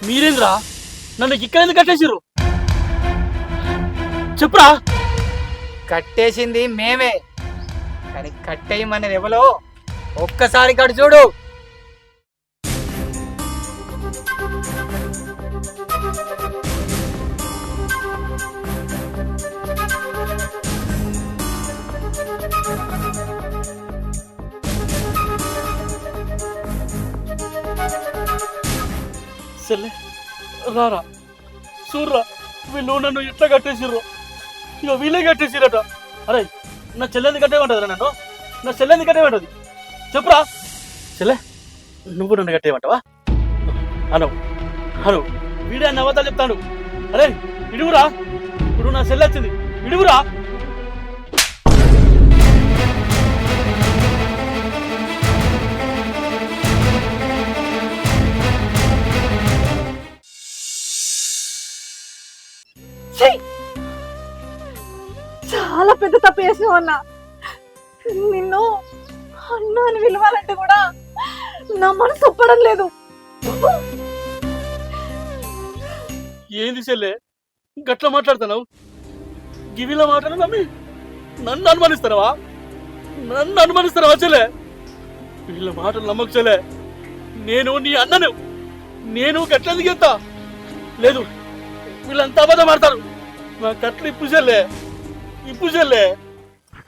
మీరేంద్రా నన్ను ఇక్కడ ఎందుకు కట్టేసిర్రు చెప్పురా. కట్టేసింది మేమే, కానీ కట్టేయమనేది ఎవలో ఒక్కసారి కడు చూడు. చెల్లె రారా చూర్రా వీళ్ళు నన్ను ఇట్లా కట్టేసిర్రు. ఇక వీళ్ళే కట్టేసిరట. అరే నా చెల్లెంది కట్టేయమంటది నన్ను, నా చెల్లెంది కట్టేయమంటది చెప్పురా. చెల్లె నువ్వు నన్ను కట్టేయమంటావా? అనవు అనవు వీడే అన్న అబద్ధాలు చెప్తాడు. అరే ఇడుగురా, ఇప్పుడు నా చెల్లె వచ్చింది, ఇడుగురా. చాలా పెద్ద తప్పు చేసావు అన్న. నిన్ను అన్న అని పిలవాలంటే కూడా నా మనసు ఒప్పడం లేదు. ఏంది చెల్లె గట్లా మాట్లాడుతున్నావు? గివిలా మాట్లాడు నమ్మి నన్ను అనుమానిస్తారా? నన్ను అనుమానిస్తారా చెల్లె? వీళ్ళ మాటలు నమ్మకు చెల్లె. నేను నీ అన్నను, నేను గట్లెందుకు చెప్తా? లేదు వీళ్ళంతా అబద్ధం ఆడతారు. నా కట్లు ఇప్పు చెల్లె, ఇప్పు చెల్లె.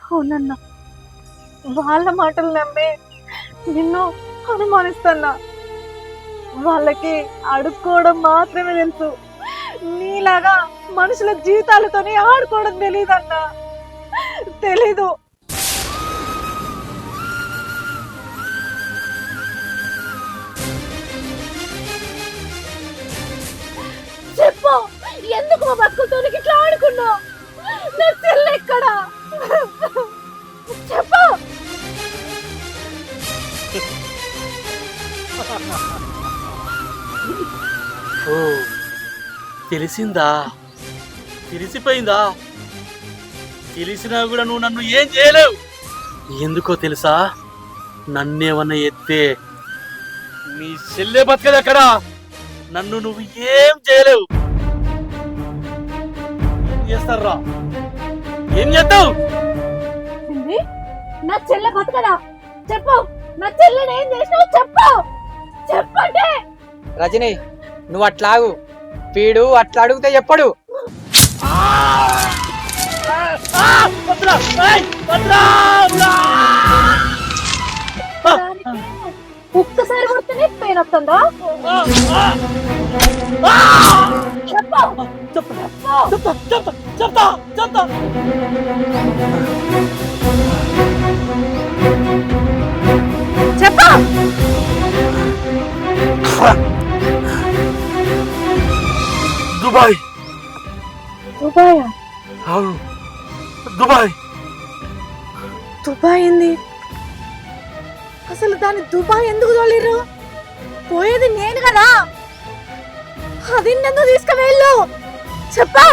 అవునన్నా, వాళ్ళ మాటలు నమ్మే నిన్ను అనుమానిస్తున్నా. వాళ్ళకి అడుక్కోవడం మాత్రమే తెలుసు, నీలాగా మనుషుల జీవితాలతోనే ఆడుకోవడం తెలీదన్నా, తెలీదు. చెప్పు, ఎందుకు మా బతుకులతో ఇట్లా ఆడుకున్నావు? నా చెల్లి ఎక్కడా? చెప్పు. ఓ తెలిసిందా? తెలిసిపోయిందా? తెలిసినా కూడా నువ్వు నన్ను ఏం చేయలేవు. ఎందుకో తెలుసా? నన్నేమన్నా ఎత్తే నీ చెల్లె బతకదు అక్కడ. నన్ను నువ్వు ఏం చేయలేవు. చేస్తారా? ఏం చేస్తావు? నా చెల్లె బతకదా? చెప్పు, నా చెల్లెని ఏం చేసినావు? చెప్పు, చెప్పండి. రజని నువ్వు అట్లాగు, వీడు అట్లా అడిగితే చెప్పడు. ఒక్కసారి కొడితేనే పెయిన్ వస్తుందా? చెప్పు. దుబాయ్. దుబాయా? అవును దుబాయ్. దుబాయ్ ఏంది? అసలు దాన్ని దుబాయ్ ఎందుకు తోలిర్రు? పోయేది నేను కదా, అది ఎందుకు తీసుకువెళ్ళు? చెప్పు.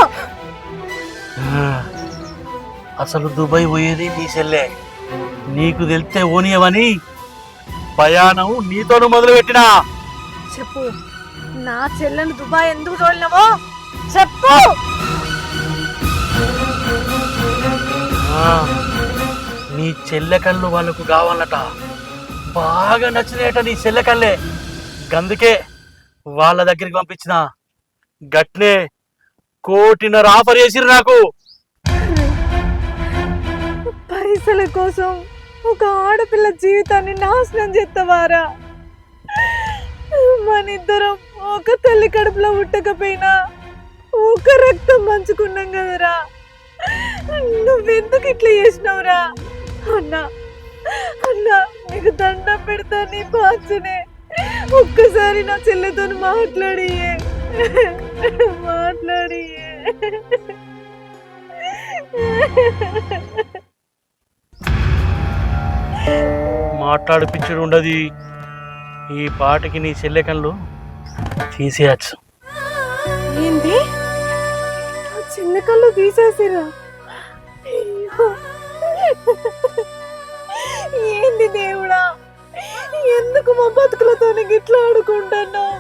అసలు దుబాయ్ పోయేది నీ చెల్లె. నీకు తెలిస్తే ఓనియమని ప్రయాణం నీతోను మొదలు పెట్టినా. చెప్పు, నా చెల్లెను దుబాయ్ ఎందుకు తోలినావో చెప్పు. నీ చెల్లె కళ్ళు వాళ్ళకు కావాలట, బాగా నచ్చినాయట నీ చెల్లె కళ్ళే. గందుకే వాళ్ళ దగ్గరికి పంపించిన. గట్నే 1.5 కోటి ఆఫర్ చేసిరు నాకు. పైసల కోసం ఒక ఆడపిల్ల జీవితాన్ని నాశనం చేస్తావారా? మనిద్దరం ఒక తల్లి కడుపులో ఉట్టకపోయినా ఒక రక్తం పంచుకున్నాం కదరా. నువ్వెందుకు ఇట్లా చేసినావురా? అన్నా అన్నా, నీకు దండం పెడతా, నీ పాచనే ఒక్కసారి నా చెల్లెతో మాట్లాడియే, మాట్లాడియే. మాట్లాడిపించుడు ఉండదు. ఈ పాటకి నీ చెల్లె కళ్ళు తీసేయచ్చు. ఏంది? చిన్న కళ్ళు తీసేసిరా? ఏంది దేవుడా, ఎందుకు మా బతుకులతో గిట్లా ఆడుకుంటున్నావు?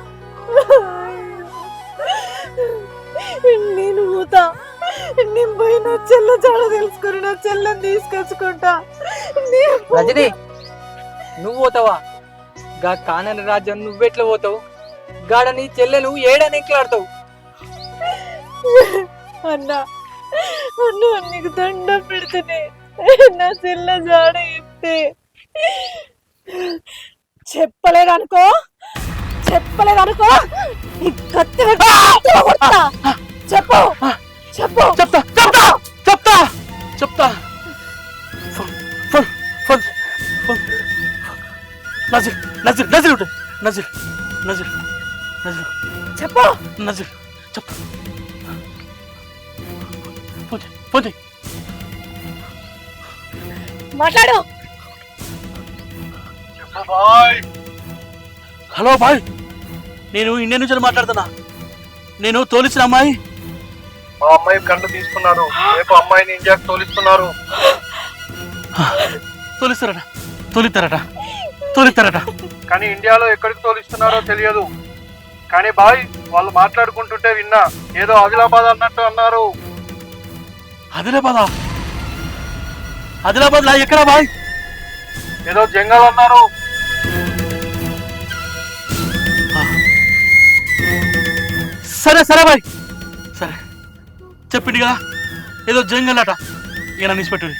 నేను పోతా, నేను పోయి నా చెల్ల చాడ తెలుసుకుని నా చెల్లని తీసుకొచ్చుకుంటా. రజని నువ్వు పోతావా? గా కానని రాజ్యం నువ్వెట్లా పోతావు? గాడ నీ చెల్లె నువ్వు ఏడని ఎక్లాడతావు. అన్నా అన్నా నీకు దండం పెడితేనే నా చెల్ల జాడ చెప్తే చెప్పలేదనుకో చెప్పలేదనుకో కత్తి కొడతా. చెప్పు చెప్పు. చెప్తా చెప్తా చెప్తా చెప్తా. నజీర్ నజీర్ నజీర్ ఉంటుంది. నజీర్ నజీర్ నజీర్ చెప్పు. నజీర్ చెప్తా. పోతే పోతే మాట్లాడు. హలో బాయ్, నేను ఇండియా నుంచి మాట్లాడుతున్నా. నేను తోలిసిన అమ్మాయి మా అమ్మాయి కండు తీసుకున్నారు. రేపు అమ్మాయిని ఇండియాకి తోలిస్తున్నారు. తోలిస్తారట తోలిస్తారట తోలిస్తారట. కానీ ఇండియాలో ఎక్కడికి తోలిస్తున్నారో తెలియదు. కానీ బాయ్ వాళ్ళు మాట్లాడుకుంటుంటే విన్నా, ఏదో ఆదిలాబాద్ అన్నట్టు అన్నారు. ఆదిలాబాదా? ఆదిలాబాద్ లా ఎక్కడా బాయ్? ఏదో జంగల్ అన్నారు. సరే సరే బాయ్, సరే చెప్పింది కదా ఏదో జంగల్ అట. ఇక నన్ను ఇచ్చిపెట్టుది,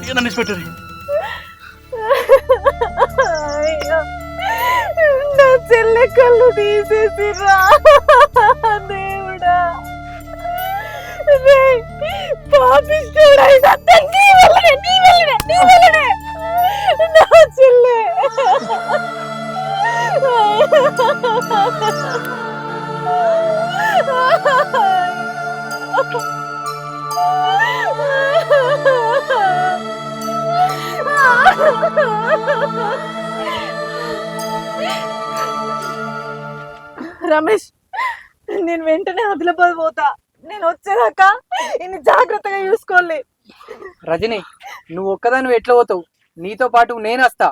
ఇక నన్ను ఇచ్చిపెట్టుది. అయ్యో, నా చెల్లె కళ్ళు తీసేసిరా దేవుడా. రేయ్, పాపిష్టుడా, ఇదంతా నీ వల్లనే, నీ వల్లనే, నీ వల్లనే. నా చెల్లె రమేష్, నేను వెంటనే ఆదిలాబాద్ పోతా. నేను వచ్చేదాకా ఇన్ని జాగ్రత్తగా చూసుకోవాలి. రజని నువ్వు ఒక్కదాన్ని ఎట్లా పోతావు? నీతో పాటు నేను వస్తా.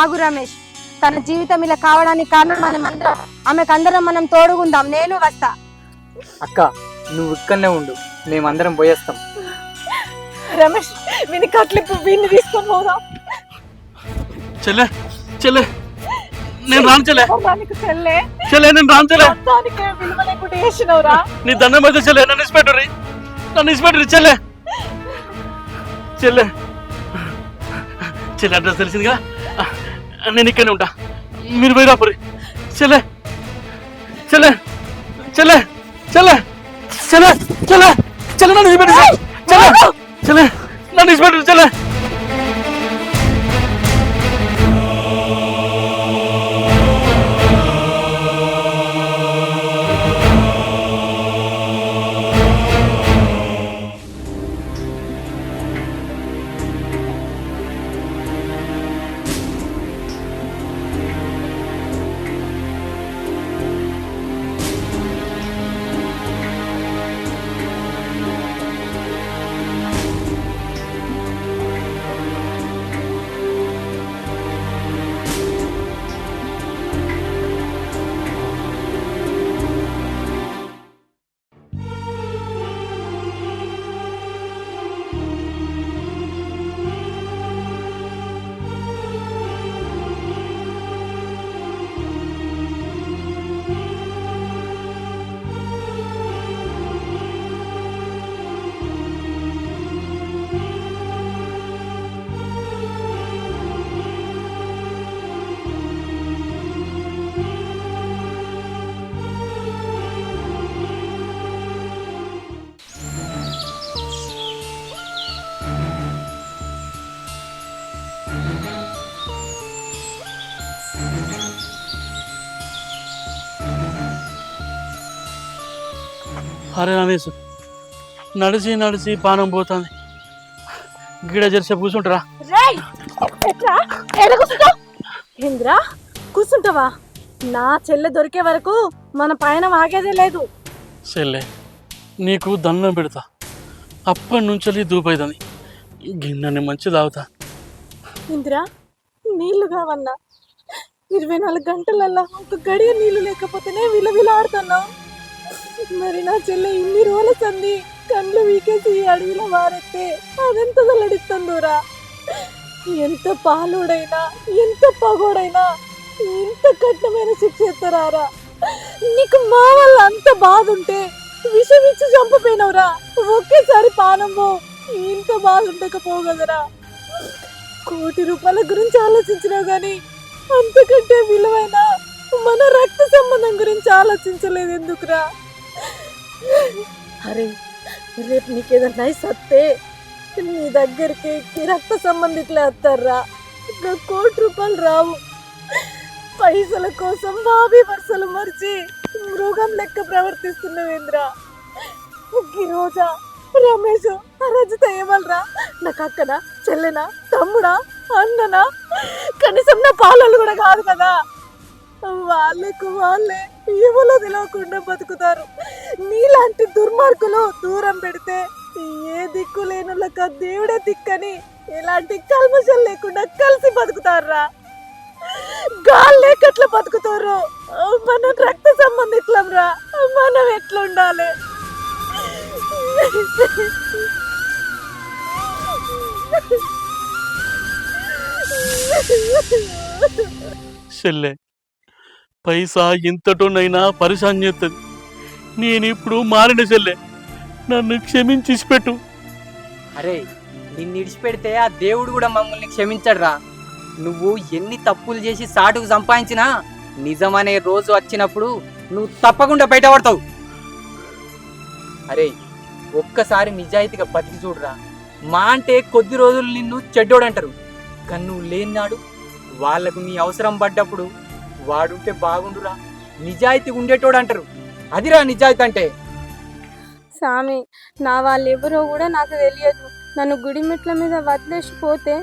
ఆగు రమేష్, తన జీవితం ఇలా కావడానికి కారణం మనం అందరం. ఆమెకందరం మనం తోడుగుందాం. నేను వస్తా. అక్క నువ్వు ఇక్కడనే ఉండు, మేమందరం పోయేస్తాం. రమేష్, వీని కట్లిప్పు వీడిని తీసుకొని పోదాం. చెల్లె చెల్లె నేను రాను చెల్లె. దానికి చెల్లె చెల్లె నేను రాను చెల్లె. దానికే విలువ లేకుండా చేసినవురా. నీ దండం అయితే చెల్లె, నన్ను ఇచ్చిపెట్టుర్రి, నన్ను ఇచ్చిపెట్టుర్రి చెల్లె. చెల్లె చెల్లె అడ్రస్ తెలిసిందిగా, నేను ఇక్కడనే ఉంటా. మీరు పోయి రాపురి. చెల్లె చెల్లె చెల్లె చెల్లె చెల్లె చెల్లె చెల్లె నన్ను ఇచ్చిపెట్టు చెల్లె. చెల్లె నన్ను ఇచ్చిపెట్టు చెల్లె. అరే రమేష్, నడిచి నడిచి పానం పోతుంది. గిడ జరిసే కూర్చుంటారా? ఏంద్రా కూర్చుంటావా? నా చెల్లె దొరికే వరకు మన పైన ఆగేదే లేదు. చెల్లె నీకు దండం పెడతా, అప్పటి నుంచి దూపైతుంది. గిన్నెని మంచి తాగుతా. ఇందిరా, నీళ్లు కావన్నా. 24 గంటలల్లా ఒక గడియ నీళ్లు లేకపోతేనే విలవిలాడుతున్నావు. మరి నా చెల్లె ఇన్ని రోజుల సంది కళ్ళు వీకేసి ఈ అడవిలో వారెత్తే అదెంత తల్లడిస్తుందోరా. ఎంత పాలోడైనా ఎంత పగోడైనా ఇంత కఠినమైన శిక్ష ఎత్తరారా. నీకు మా వల్ల అంత బాధ ఉంటే విషం ఇచ్చి చంపపోయినవురా. ఒకేసారి పానము ఇంత బాధ ఉండకపోగదరా. కోటి రూపాయల గురించి ఆలోచించినావు గాని అంతకంటే విలువైన మన రక్త సంబంధం గురించి ఆలోచించలేదు ఎందుకురా. అరే రేపు నీకేదన్నా సత్తే నీ దగ్గరికి ఈ రక్త సంబంధికులే వస్తారా. ఇంకా కోటి రూపాయలు రావు. పైసల కోసం బాబీ వరుసలు మరిచి మృగం లెక్క ప్రవర్తిస్తున్నావేంద్రా. ఈ రోజా రమేష్ రజిత ఏమలరా. నాకు అక్కనా చెల్లెనా తమ్ముడా అన్ననా కనీసం నా పాలలు కూడా కాదు కదా. వాళ్ళకు వాళ్ళే ఏమలో తెలియకుండా బతుకుతారు. నీలాంటి దుర్మార్గులు దూరం పెడితే ఏ దిక్కు లేనులక దేవుడే దిక్కని ఎలాంటి కల్మషం లేకుండా కలిసి బతుకుతారా. గాల్లెక్కట్లా బతుకుతారు. మనం రక్త సంబంధికులం రా. మనం ఎట్లుండాలి. చెల్లె పైసా ఇంతటోనైనా పరిశాన్ చేస్తుంది. నేనిప్పుడు మారిన చెల్లె, నన్ను క్షమించి పెట్టు. అరే నిన్ను ఇడిచిపెడితే ఆ దేవుడు కూడా మమ్మల్ని క్షమించడురా. నువ్వు ఎన్ని తప్పులు చేసి సాటుకు సంపాదించినా నిజమనే రోజు వచ్చినప్పుడు నువ్వు తప్పకుండా బయటపడతావు. అరే ఒక్కసారి నిజాయితీగా బతికి చూడరా. మా అంటే కొద్ది రోజులు నిన్ను చెడ్డోడంటారు, కానీ నువ్వు లేనినాడు వాళ్లకు నీ అవసరం పడ్డప్పుడు వాడుంటే బాగుండురా, నిజాయితీ ఉండేటోడు అంటారు. అదిరా నిజాయితీ అంటే. స్వామి నా వాళ్ళు ఎవరో కూడా నాకు తెలియదు. నన్ను గుడి మెట్ల మీద వదిలేసిపోతే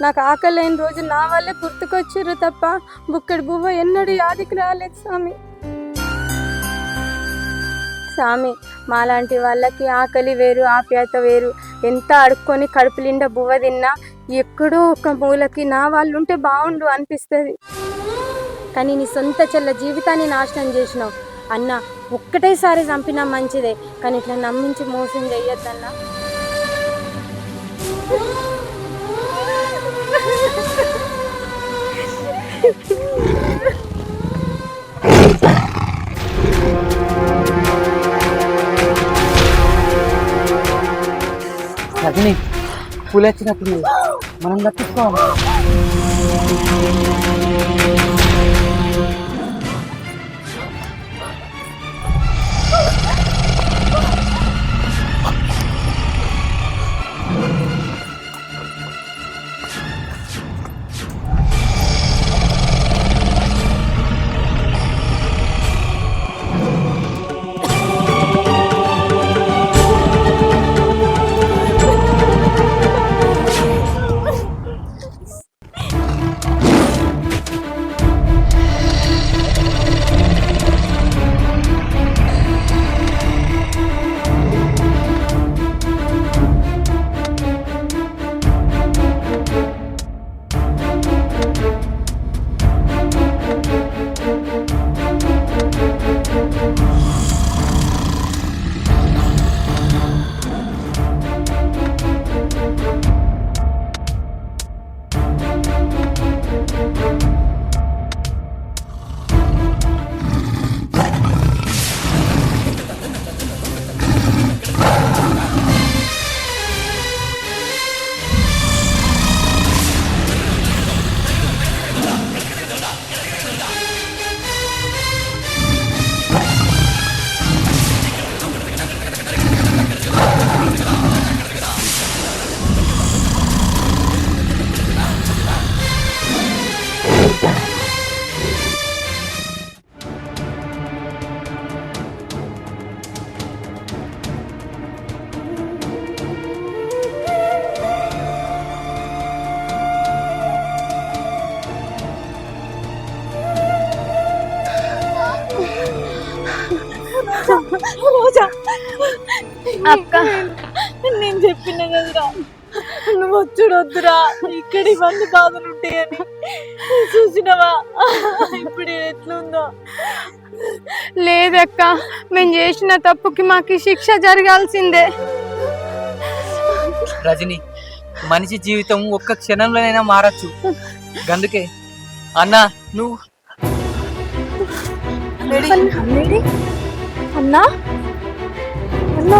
నాకు ఆకలేని రోజు నా వాళ్ళే గుర్తుకొచ్చారు తప్ప బుక్కడి బువ్వ ఎన్నడూ యాదికి రాలేదు స్వామి. స్వామి మాలాంటి వాళ్ళకి ఆకలి వేరు ఆప్యాయత వేరు. ఎంత అడుక్కొని కడుపు నిండా బువ్వ తిన్నా ఎక్కడో ఒక మూలకి నా వాళ్ళు ఉంటే బాగుండు అనిపిస్తుంది. కానీ నీ సొంత చెల్ల జీవితాన్ని నాశనం చేసినావు అన్న. ఒక్కటేసారి చంపినా మంచిదే, కానీ ఇట్లా నమ్మించి మోసం చెయ్యొద్దన్నా. రజని పూలు వచ్చినప్పుడు మనం తప్పించుకోవాలి. రోజా అక్క నేను చెప్పిన కదరా నువ్వు వచ్చుడు వద్దురా. ఇక్కడ ఇవన్నీ బాధలు ఉంటాయని చూసినవా. ఇప్పుడు ఎట్లుందో. లేదక్క, మేము చేసిన తప్పుకి మాకు శిక్ష జరగాల్సిందే. రజని, మనిషి జీవితం ఒక్క క్షణంలోనైనా మారచ్చు. అందుకే అన్నా నువ్వు అన్నా అన్నా